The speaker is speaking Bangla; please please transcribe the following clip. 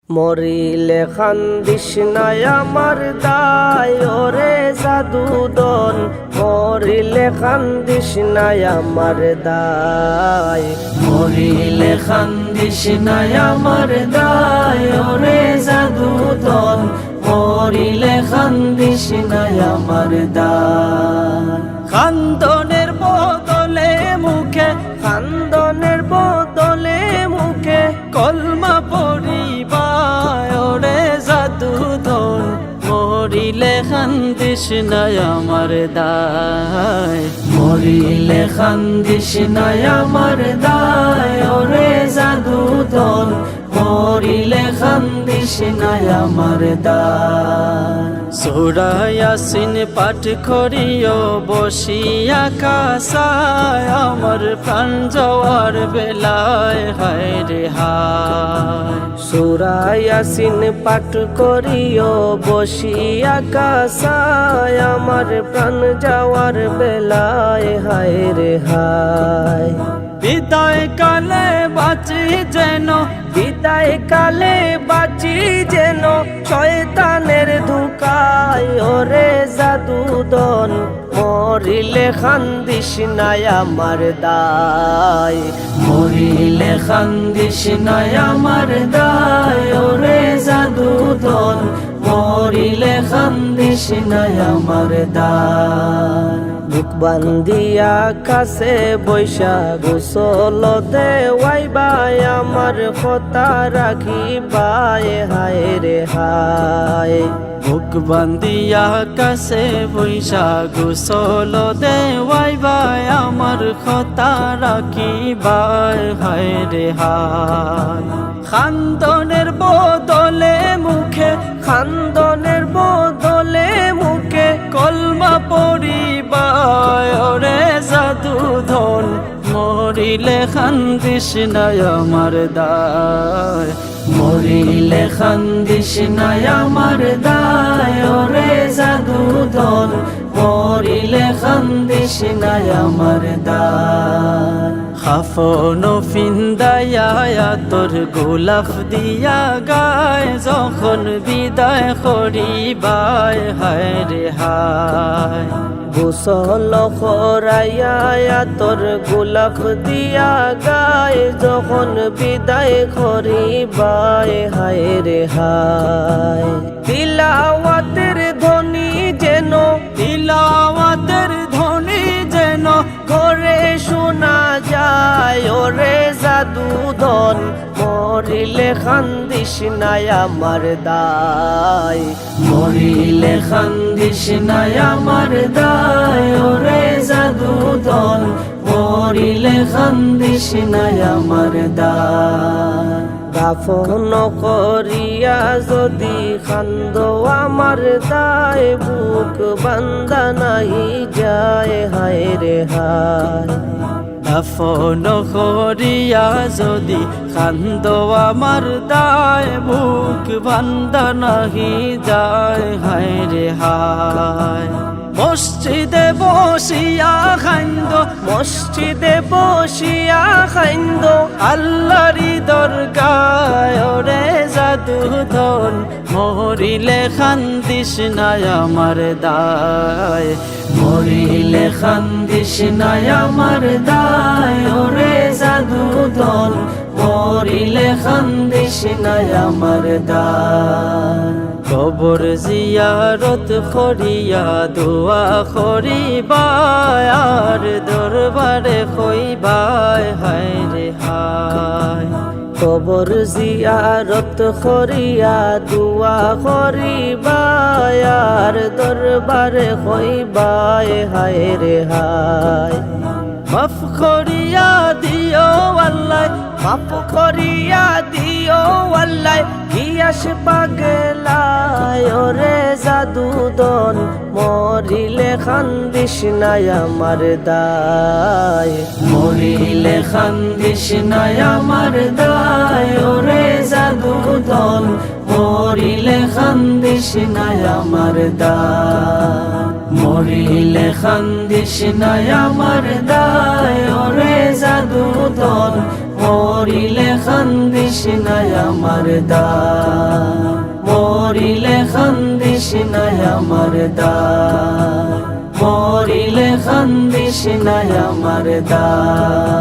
মরিলে খান্দিস নাই আমার দায় ওরে জাদুদন, মরিলে খান্দিস নাই আমার দায়, মরিলে খান্দিস নাই আমার দায় ওরে জাদুদন, মরিলে খান্দিস নাই আমার দায়। খান্দনের বদলে মুখে, খান্দনের বদলে মুখে কলমা পড়িবায় ওরে জাদুদন, মরিলে খান্দিস নাই আমার দায়, মরিলে খান্দিস নাই আমার দায় ওরে জাদুদন, মরিলে খান্দিস নাই আমার দায়। সূরা ইয়াসিন পাঠ করিও বসিয়া কাসায়, আমার প্রাণ যাওয়ার বেলায় হায় রে হায়। সূরা ইয়াসিন পাঠ করিও বসিয়া কাসায়, আমার প্রাণ যাওয়ার বেলায় হায় রে হায়। বিদায় কালে বাঁচি যেন, বিদায় কালে বাঁচি যেন শয়তানের ধোঁকায় ওরে জাদুদন, মরিলে খান্দিস নাই আমার দায়, মরিলে খান্দিস নাই আমার দায় ওরে জাদুদন, মরিলে খান্দিস নাই আমার দায়। বুক বান্ধিয়া কাছে বৈশা গোসল দেওয়াইবাই, আমার কথা রাখিবাই হায় রে হায়। বুক বান্ধিয়া কাছে বৈশা গোসল দেওয়াইবাই, আমার কথা রাখিবাই হায় রে হায়। খান্দনের বদলে মুখে, খান্দনের বদলে মুখে কলমা পড়িবায় ওরে জাদুধন, মরিলে খান্দিস নাই আমার দায়, মরিলে খান্দিস নাই আমার দায় ওরে জাদুধন, মরিলে খান্দিস নাই আমার দায়। খাফন ফিন্দায়া তোর গোলাপ দিয়া গায়, যখন বিদায় করিবায় হায় রে হায়। গোসল করাইয়া তোর গোলাপ দিয়া গায়, যখন বিদায় করিবাই হায় রে হায়। তিলাওয়াতের ধ্বনি যেন, তিলাওয়াতের ধ্বনি যেন ঘরে শোনা যায় ওরে জাদুদন, মরিলে খান্দিস নাই আমার দায়, মরিলে খান্দিস নাই আমার দায় ওরে জাদুদন, মরিলে খান্দিস নাই আমার দায়। দাফন করিয়া যদি খান্দো আমার দায়, বুক বান্দা নাই যায় হায় রে হায়। দাফন করিয়া যদি খান্দ আমার দায়, বুক বান্দা নাহি যায় হায় রে হায়। মসজিদে বসিয়া খান্দ, মসজিদে বসিয়া খাইন্দ আল্লাহরি দরগায় ওরে জাদুধন, মরিলে খান্দিস নাই আমার দায়, মরিলে খান্দিস নাই আমার দায় ওরে জাদুধন, মরিলে খান্দিস নাই আমার দায়। কবর জিয়ারত করিয়া দোয়া করিবায়, আর দরবারে কইবায় হায় রে হায়। কবর জিয়ারত করিয়া দুয়া করিবাই, আর দরবারে হইবাই হায় রে হায়। মাফ করিয়া দিও আল্লাহ, মাফ করিয়া দিও আল্লাহ, গিয়াস পাগলায় ওরে জাদুদন, মরিলে খান্দিস নাই আমার দায়, মরিলে খান্দিস নাই আমার দায় ওরে জাদুদন, মরিলে খান্দিস নাই আমার দায়, মরিলে খান্দিস নাই আমার দায় ওরে জাদুদন, মরিলে খান্দিস না আমার দায়, মরিলে খান্দিস না আমার দায়, মরিলে খান্দিস না আমার দায়।